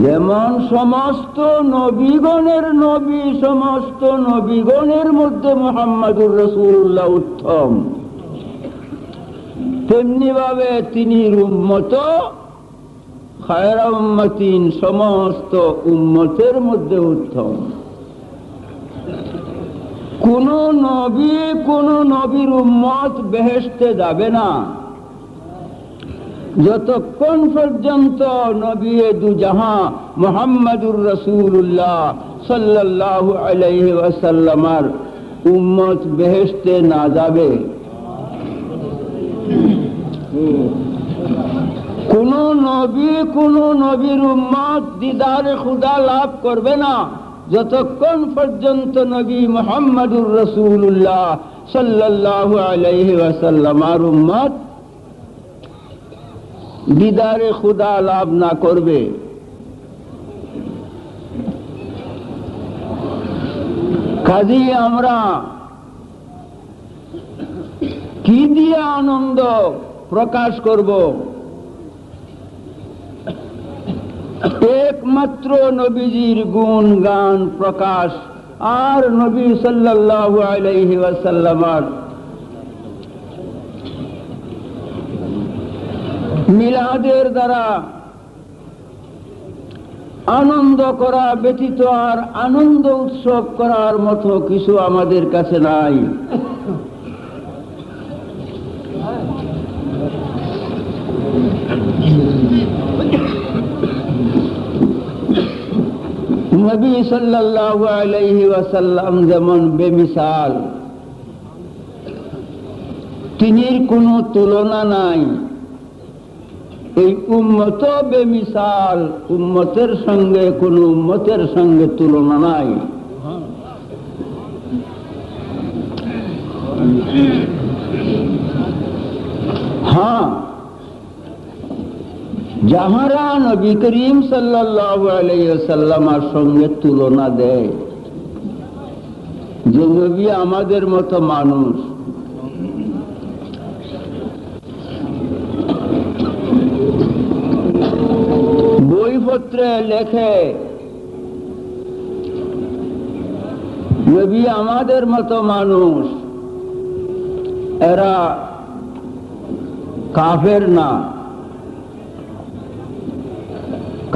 যেমন সমস্ত নবীগণের নবী, সমস্ত নবীগণের মধ্যে মুহাম্মদুর রাসূলুল্লাহ উত্তম, তেমনি ভাবে তিনি উম্মত খায়রা উম্মতিন, সমস্ত উম্মতের মধ্যে উত্তম। কোন নবী কোন নবীর উম্মত বেহেশতে যাবে না যতক্ষণ পর্যন্ত নবী দু জাহাঁ মুহাম্মদুর রাসূলুল্লাহ সাল্লাল্লাহু আলাইহি ওয়াসাল্লামের উম্মত বেহেশতে না যাবে। কোন নবী কোন নবীর উম্মত দিদারে খুদা লাভ করবে না যতক্ষণ পর্যন্ত নবী মুহাম্মদুর রাসূলুল্লাহ সাল্লাল্লাহু আলাইহি ওয়াসাল্লামের উম্মত দিদারে খুদা লাভ না করবে। কাজী আমরা কি দিয়ে আনন্দ প্রকাশ করব? একমাত্র নবীজির গুণ গান প্রকাশ আর নবী সাল্লাল্লাহু আলাইহি ওয়াসাল্লামের মিলাদের দ্বারা আনন্দ করা ব্যতীত আর আনন্দ উৎসব করার মতো কিছু আমাদের কাছে নাই। নবী সাল্লাল্লাহু আলাইহি ওয়াসাল্লাম যেমন বেমিসাল, তিনির কোনো তুলনা নাই। এই উম্মত বেমিসাল, উম্মতের সঙ্গে কোন উম্মতের সঙ্গে তুলনা নাই। হ্যাঁ, যাহারা নবী করিম সাল্লাল্লাহু আলাইহি ওয়াসাল্লামের সঙ্গে তুলনা দেয় যে নবী আমাদের মতো মানুষ, বইপত্রে লেখে নবী আমাদের মতো মানুষ, এরা কাফের না,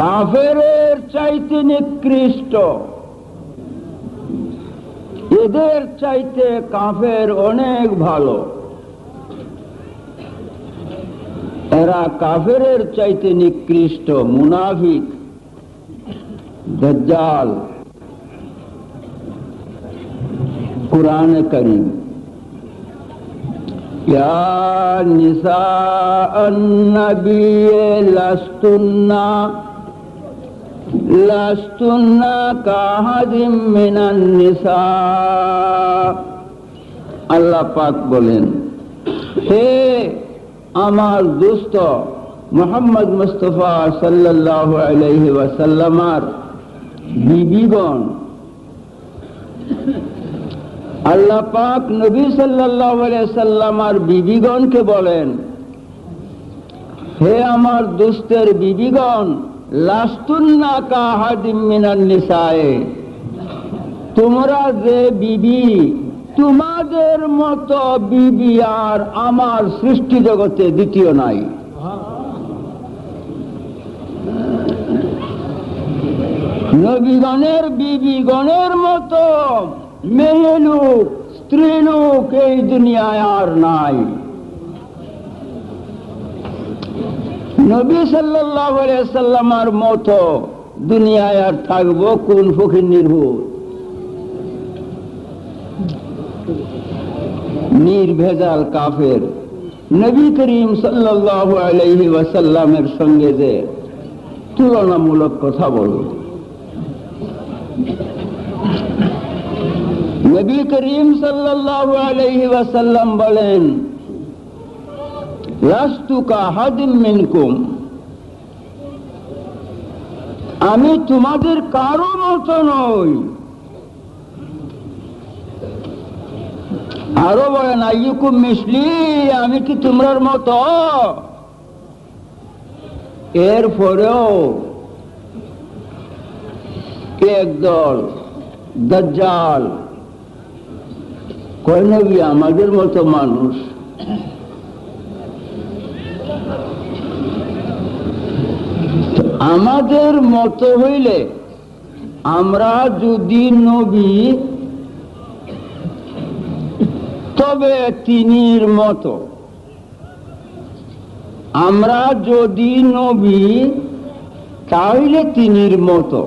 কাফেরের চাইতে নিকৃষ্ট, এদের চাইতে কাফের অনেক ভালো, এরা কাফেরের চাইতে নিকৃষ্ট, মুনাফিক, দাজ্জাল। কুরআনে কারীম ইয়া নিসাআন নবিয়্যি লাস্তুন্না কাহাদিম মিনান নিসা। আল্লাহ পাক বলেন, হে আমার দোস্ত মুহাম্মদ মুস্তাফা সাল্লাল্লাহু আলাইহি ওয়াসাল্লামের বিবিগণ, আল্লাহ পাক নবী সাল্লাল্লাহু আলাইহি ওয়াসাল্লামের বিবিগণকে বলেন, হে আমার দোস্তের বিবিগণ, লাস্তুন্না কাহাদিম মিনান নিসায়ে, তোমরা যে বিবি, তোমাদের মতো বিবি আর আমার সৃষ্টি জগতে দ্বিতীয় নাই। নবীগণের বিবিগণের মতো মেয়ে লোক, স্ত্রী লোক এই দুনিয়ায় আর নাই। নবী সাল্লাল্লাহু আলাইহি ওয়াসাল্লামের মতো দুনিয়ায় আর থাকবো কোন ফকির নির্ভর? নির্ভেজাল কাফের নবী করিম সাল্লাল্লাহু আলাইহি ওয়াসাল্লামের সঙ্গে যে তুলনামূলক কথা বল, নবী করিম সাল্লাল্লাহু আলাইহি ওয়াসাল্লাম বলেন, লাস্তু কাহাদিম মিনকুম, আমি তোমাদের কারো মতো নই। আরো বলেন, আইয়ুকুম মিসলি, আমি কি তোমরার মতো? এরপরেও একদল দাজ্জাল কয় নবী আমাদের মতো মানুষ। আমাদের মতো হইলে আমরা যদি নবী তবে তিনির মতো, আমরা যদি নবী তাহলে তিনির মতো।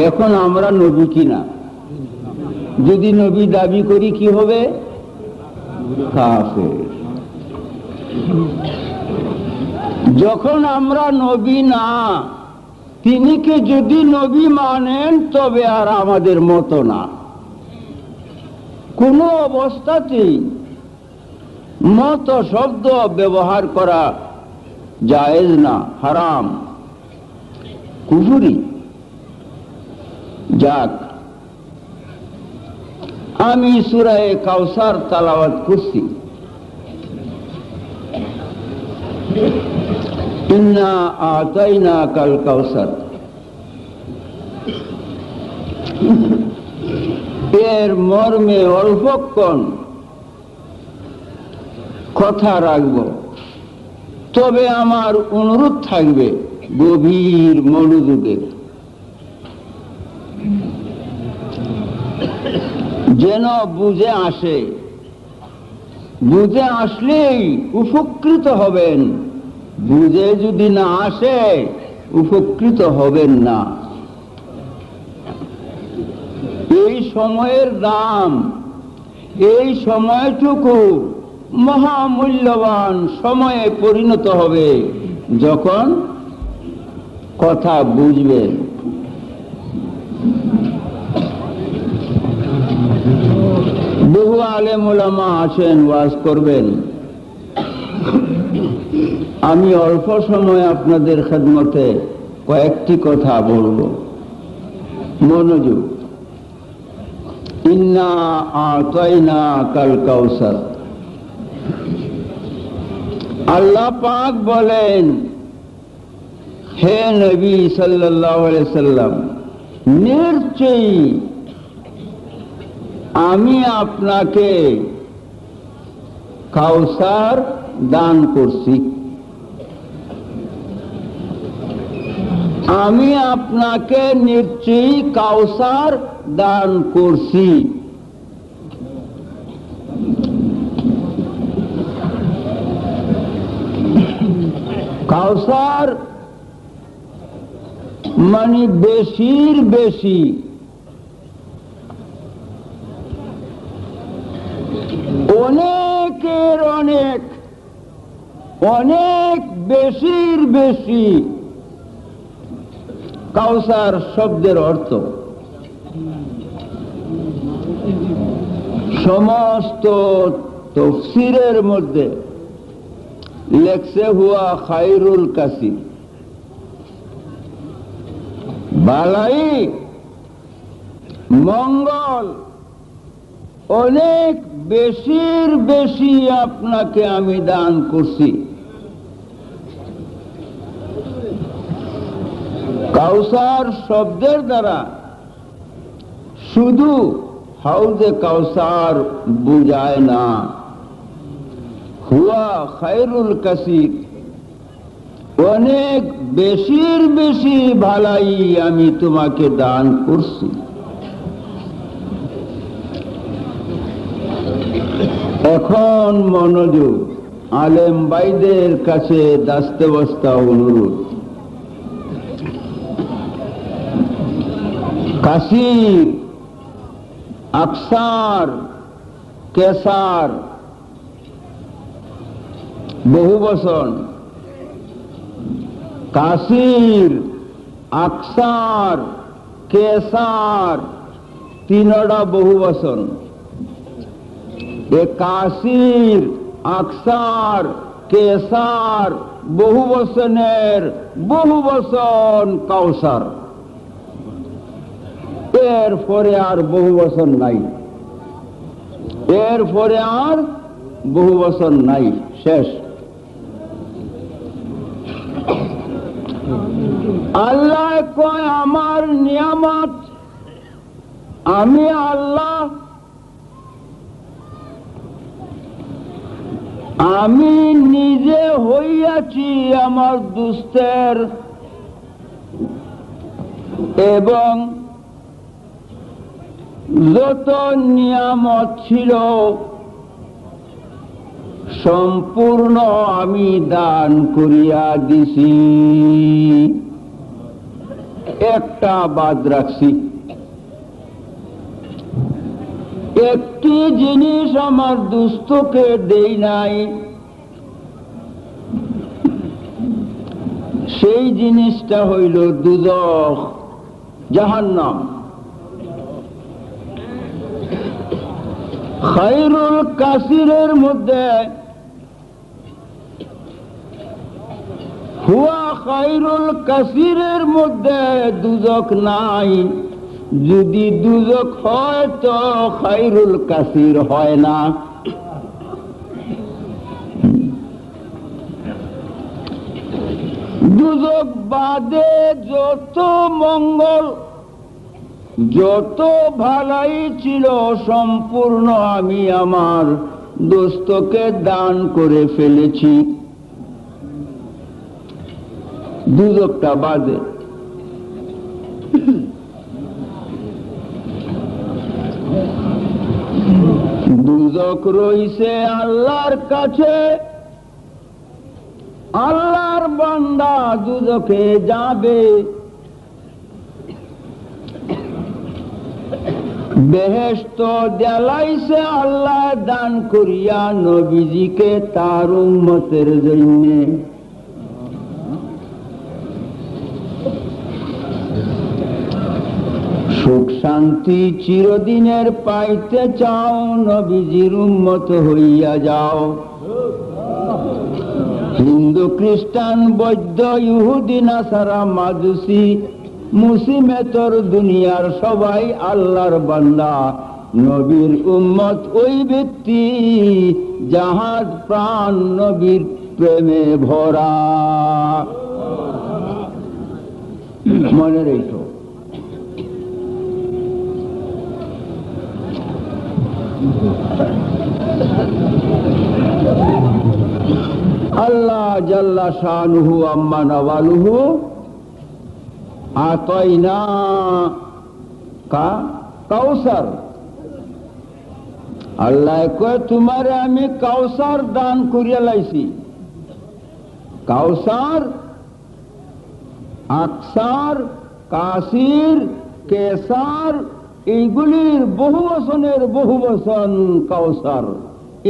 এখন আমরা নবী কিনা? যদি নবী দাবি করি কি হবে? কাফের। যখন আমরা নবী না, তিনিকে যদি নবী মানেন তবে আর আমাদের মতো না। কোন অবস্থাতেই মত শব্দ ব্যবহার করা জায়েজ না, হারাম, কুফরি। যাক, আমি সূরা কাউসার তেলাওয়াত করছি। ইন্না আতাইনাকাল কাউসার, এর মর্মে অল্পক্ষণ কথা রাখব, তবে আমার অনুরোধ থাকবে গভীর মনোযোগের, যেন বুঝে আসে। বুঝে আসলেই উপকৃত হবেন, বুঝে যদি না আসে উপকৃত হবেন না। এই সময়ের দাম, এই সময়টুকু মহামূল্যবান সময়ে পরিণত হবে যখন কথা বুঝবেন। বহু আলেম ওলামা আছেন, ওয়াজ করবেন। আমি অল্প সময় আপনাদের খেদমতে কয়েকটি কথা বলবো, মনোযোগ। ইন্না আতাইনাকাল কাউসার, আল্লাহ পাক বলেন, হে নবী সাল্লাল্লাহু আলাইহি সাল্লাম, নিশ্চয়ই আমি আপনাকে কাউসার দান করছি। আমি আপনাকে নিশ্চয়ই কাউসার দান করছি। কাউসার মানে বেশির বেশি, অনেকের অনেক, অনেক বেশির বেশি। কাউসার শব্দের অর্থ সমস্ত তাফসীরের মধ্যে লেখছে হুয়া খায়রুল কাসির, বালাই, মঙ্গল, অনেক বেশির বেশি আপনাকে আমি দান করছি। কাউসার শব্দের দ্বারা শুধু হাউজে কাউসার বুঝায় না, হুয়া খায়রুল কাসির, অনেক বেশির বেশি ভালাই আমি তোমাকে দান করছি। এখন মনোযোগ, আলেম ভাইদের কাছে দাস্তে বস্তা অনুরোধ। কাসির, আকসার, কেসার বহুবচন। কাসির, আকসার, কেসার তিনটা বহুবচন। এ কাসির, আকসার, কেসার বহুবচনের বহুবচন কাউসার। এর পরে আর বহুবচন নাই, এর পরে আর বহুবচন নাই, শেষ। আল্লাহ কয় আমার কায়নাত আমি আল্লাহ, আমি নিজে হইয়াছি আমার দুস্তের এবং যত নিয়ামত ছিল সম্পূর্ণ আমি দান করিয়া দিছি, একটা বাদ রাখছি। একটি জিনিস আমার দুস্থকে দেই নাই, সেই জিনিসটা হইল দুজখ, জাহান্নাম। খায়রুল কাসিরের মধ্যে হুয়া খায়রুল কাসিরের মধ্যে দুজখ নাই। যদি দুজখ হয় তো খায়রুল কাসির হয় না। দুজখ বাদে যত মঙ্গল যত ভালাই ছিল সম্পূর্ণ আমি আমার দোস্তকে দান করে ফেলেছি, দুজখটা বাদে। দুজখ রইছে আল্লাহর কাছে, আল্লাহর বান্দা দুজখে যাবে। বেহেশত দেলাইছে আল্লাহ দান করিয়া নবীজিকে তার উম্মতের জন্য। সুখ শান্তি চিরদিনের পাইতে চাও, নবীজির উম্মত হইয়া যাও। হিন্দু খ্রিস্টান বৌদ্ধ ইহুদি নাসারা মাজুসি মুসিমেতর দুনিয়ার সবাই আল্লাহর বান্দা, নবীর উম্মত ওই ব্যক্তি যাহার প্রাণ নবীর প্রেমে ভরা। মনে রেখো, আল্লাহ জাল্লা শানুহু আম্মা নওয়ালুহু আতাইনা কা কাউসার। আল্লাহ কয় তোমারে আমি কাউসার দান করিয়া লাইছি। কাউসার, আকসার, কাসির, কেসার এইগুলির বহু বচনের বহু বচন কাউসার।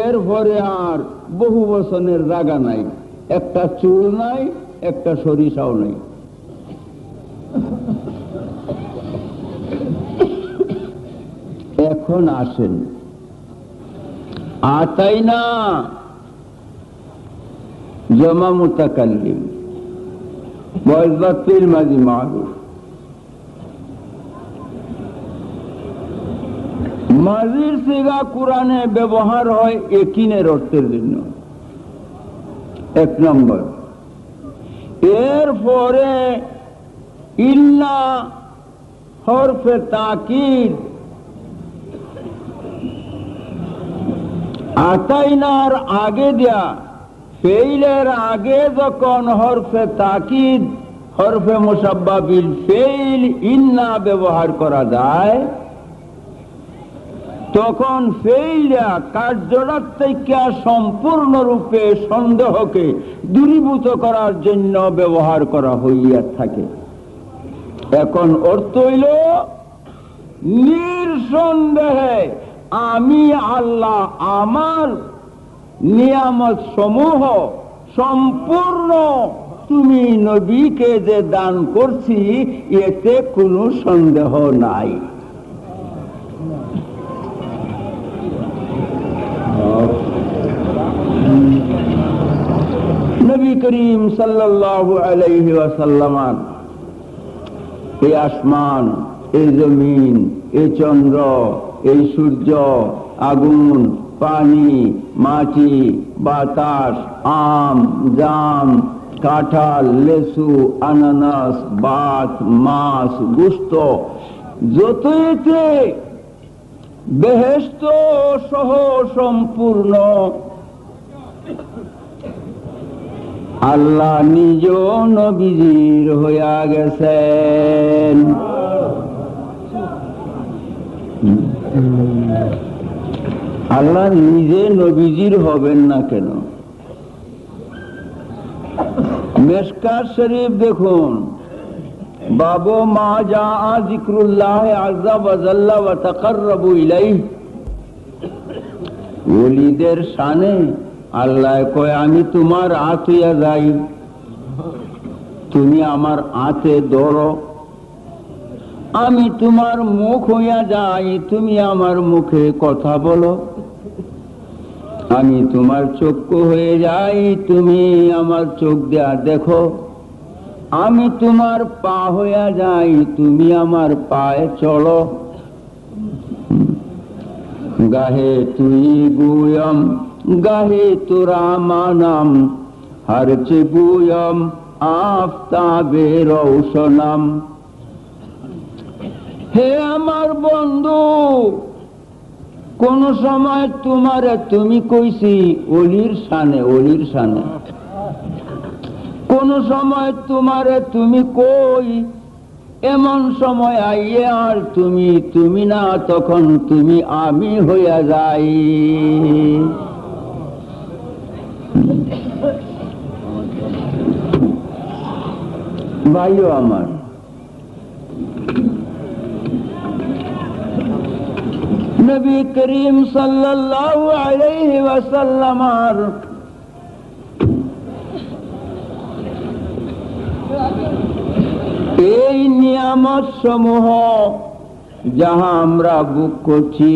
এর পরে আর বহু বচনের জায়গা নাই, একটা চুল নাই, একটা সরিষাও নাই। এখন আসেন আতাইনা জমা মুতাকাল্লিম, বয়সবাতিল মাঝি মারুফ। মাজির সিগা কোরআনে ব্যবহার হয় একিনের অর্থের জন্য, এক নম্বর। এর পরে ইল্লা হরফে তাকিদ, আতাইনার আগে দেয়া ফেইলের আগে যখন হরফে তাকিদ হরফে মুসাব্বা বিল ফেইল ইন্না ব্যবহার করা যায়, তখন ফেইলা কার্যটার থেকে সম্পূর্ণরূপে সন্দেহকে দূরীভূত করার জন্য ব্যবহার করা হইয়া থাকে। এখন অর্থ হইল নিঃসন্দেহে আমি আল্লাহ আমার নিয়ামত সমূহ সম্পূর্ণ তুমি নবীকে যে দান করছি এতে কোনো সন্দেহ নাই। নবী করিম সাল্লাল্লাহু আলাইহি ওয়াসাল্লাম এই আসমান, এই জমিন, এই চন্দ্র, এই সূর্য, আগুন, পানি, মাটি, বাতাস, আম, জাম, কাঁঠাল, লেসু, আনানাস, ভাত, মাছ, গোশত যতইতে বেহেশত সহ সম্পূর্ণ আল্লাহ নিজ নবীজির হইয়া গেছেন। আল্লাহ নিজে নবীজির হবেন না কেন? মেশকাত শরীফ দেখুন, বাবু মা জা যিকরুল্লাহ আযজা ওয়া জাল্লা ওয়া তাকাররাবু ইলাইহি। ওলিদের শানে আল্লাহ কয়, আমি তোমার আতিয়া যাই, তুমি আমার আতে ধরো। আমি তোমার মুখ হইয়া যাই, তুমি আমার মুখে কথা বলো। আমি তোমার চক্ষু হয়ে যাই, তুমি আমার চোখ দিয়া দেখো। আমি তোমার পা হইয়া যাই, তুমি আমার পায়ে চলো। গাহে তুই গুয়ম গাহে তোরা মানাম, হরচে গুয়ম আফতাবে রৌশনাম। হে আমার বন্ধু, কোন সময় তোমারে তুমি কইছি অলির শানে, অলির শানে। কোন সময় তোমারে তুমি কই, এমন সময় আইয়ে আর তুমি তুমি না, তখন তুমি আমি হইয়া যাই। ভাইও আমার, নবী করিম সাল্লাল্লাহু আলাইহি ওয়াসাল্লাম এই নিয়ামত সমূহ যাহা আমরা ভোগ করছি,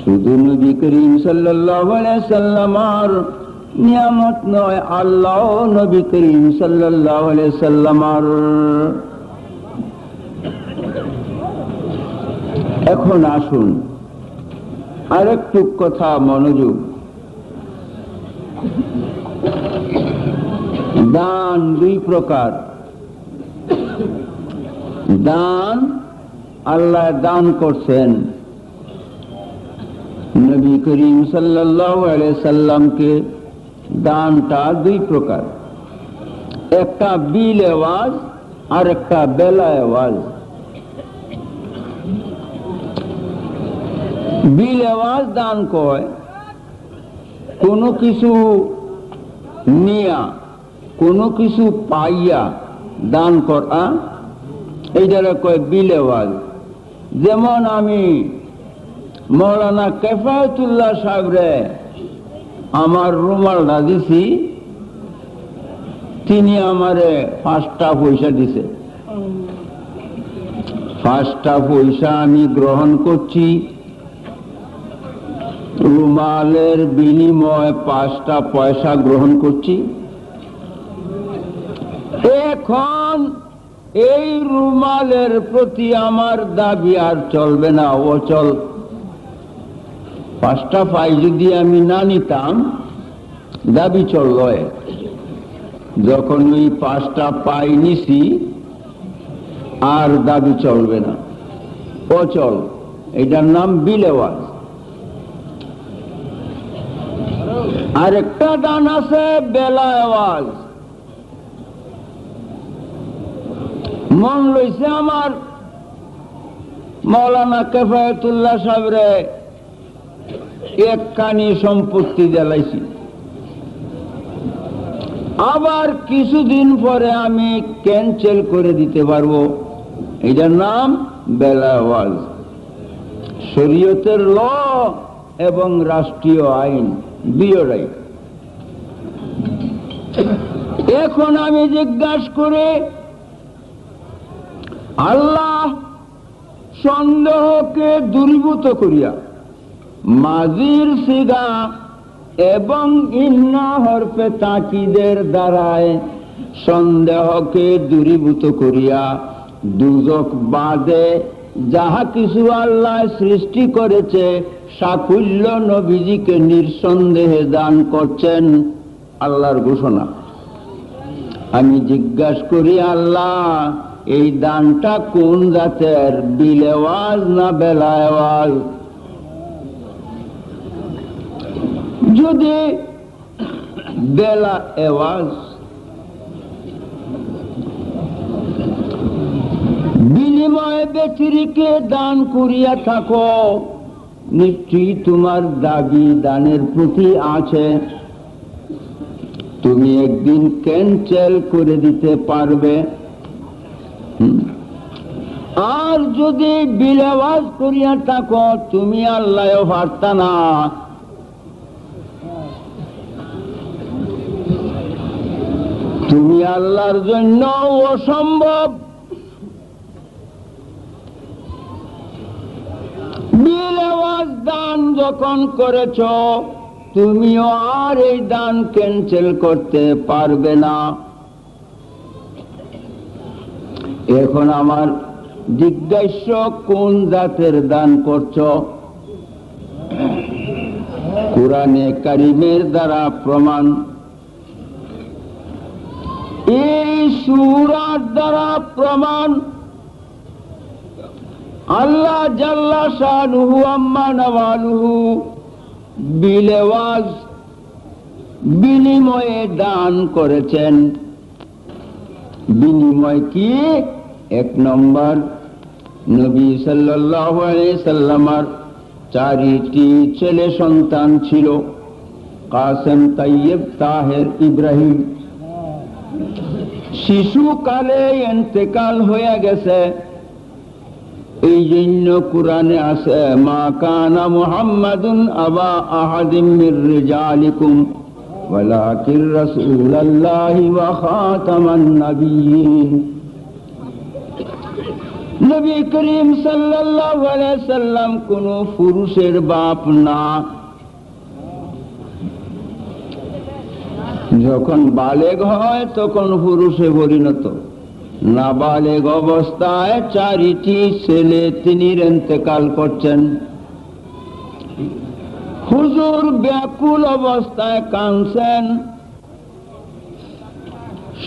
শুধু নবী করিম সাল্লাল্লাহু আলাইহি ওয়াসাল্লামের নিয়ামত নয়, আল্লাহ নবী করিম সাল্লাল্লাহু আলাইহি ওয়াসাল্লামের। এখন আসুন আরেকটু কথা মনোযোগ। দান দুই প্রকার। দান আল্লাহ দান করছেন নবী করিম সাল্লাল্লাহু আলাইহি সাল্লামকে। দানটা দুই প্রকার, একটা বিল আওয়াজ আর একটা বেলা আওয়াজ। বিল আওয়াজ দান কয় কোনো কিছু নিয়া, কোনো কিছু পাইয়া দান করা, এইটারে কয় বিল আওয়াজ। যেমন আমি মৌলানা কেফায়েতুল্লাহ সাহেবরে আমার রুমালটা দিছি, তিনি আমারে 5টা পয়সা দিছে। 5টা পয়সা আমি গ্রহণ করছি, রুমালের বিনিময়ে 5টা পয়সা গ্রহণ করছি। এখন এই রুমালের প্রতি আমার দাবি আর চলবে না, অচল। 5টা পাই যদি আমি না নিতাম, দাবি চলল। যখন ওই 5টা পাই নিছি, আর দাবি চলবে না, অচল। এটার নাম বিল আওয়াজ। আরেকটা দান আছে বেলা আওয়াজ। মন লইছে আমার মৌলানা কেফায়েতুল্লাহ সাহেবরে এক কানি সম্পত্তি দিলাইছি, আবার কিছুদিন পরে আমি ক্যান্সেল করে দিতে পারবো। এটার নাম বেলা আওয়াজ। শরীয়তের ল এবং রাষ্ট্রীয় আইন দুইটাই। এখন আমি জিজ্ঞাসা করে, আল্লাহ সন্দেহকে দূরীভূত করিয়া মাজির সিগা এবং ইন্না হরফে তাকিদের দ্বারায় সন্দেহকে দূরীভূত করিয়া দুজক বাদে যাহা কিছু আল্লাহ সৃষ্টি করেছে সাকুল্য নবীজিকে নিঃসন্দেহে দান করছেন। আল্লাহর ঘোষণা। আমি জিজ্ঞাসা করি, আল্লাহ এই দানটা কোন জাতের, বিলেওয়াজ না বেলাওয়াজ? যদি বেলা এওয়াজ, বিনিময়ে ব্যতিরিকে দান করিয়া থাকো, নিশ্চয়ই তোমার দাবি দানের প্রতি আছে, তুমি একদিন ক্যান্সেল করে দিতে পারবে। আর যদি বিলেওয়াজ করিয়া থাকো, তুমি আল্লাহ পারতা না। তুমি আল্লাহর জন্য অসম্ভব। বিলেওয়াজ দান যখন করেছ, তুমিও আর এই দান ক্যান্সেল করতে পারবে না। এখন আমার জিজ্ঞাসা, কোন জাতের দান করছ? কুরআনে কারীমের দ্বারা প্রমাণ, এই সূরার দ্বারা প্রমাণ। আল্লাহ জাল্লা শানুহু আম্মা নাওয়ালুহু বিলেওয়াজ, বিনিময়ে দান করেছেন। বিনিময় কি? এক নম্বর, নবী সাল্লাল্লাহু আলাইহি সাল্লামের 4টি ছেলে সন্তান ছিল, কাসেম, তাইয়েব, তাহের, ইব্রাহিম। শিশুকালে ইন্তেকাল হয়ে গেছে। এই জন্য কুরআনে আছে, মা কানা মুহাম্মাদুন আবা আহাদিম মির রিজালিকুম ওয়ালাকিন রাসূলুল্লাহি ওয়া খাতামান নাবিয়্যিন। নবী করিম সাল্লাল্লাহু আলাইহি সাল্লাম কোন পুরুষের বাপ না। যখন বালেগ হয় তখন পুরুষে পরিণত। নাবালেগ অবস্থায় 4টি ছেলে তিনি ইন্তেকাল করছেন। হুজুর ব্যাকুল অবস্থায় কাঁদছেন,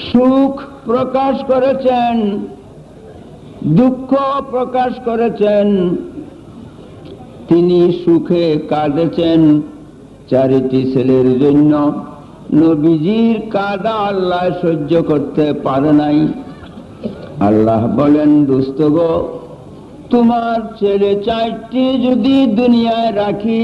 সুখ প্রকাশ করেছেন, দুঃখ প্রকাশ করেছেন। তিনি সুখে কাঁদেছেন 4টি ছেলের জন্য। নবীজির কাঁদা আল্লাহ সহ্য করতে পারে নাই। আল্লাহ বলেন, দোস্ত গো, তোমার ছেলে 4টি যদি দুনিয়ায় রাখি,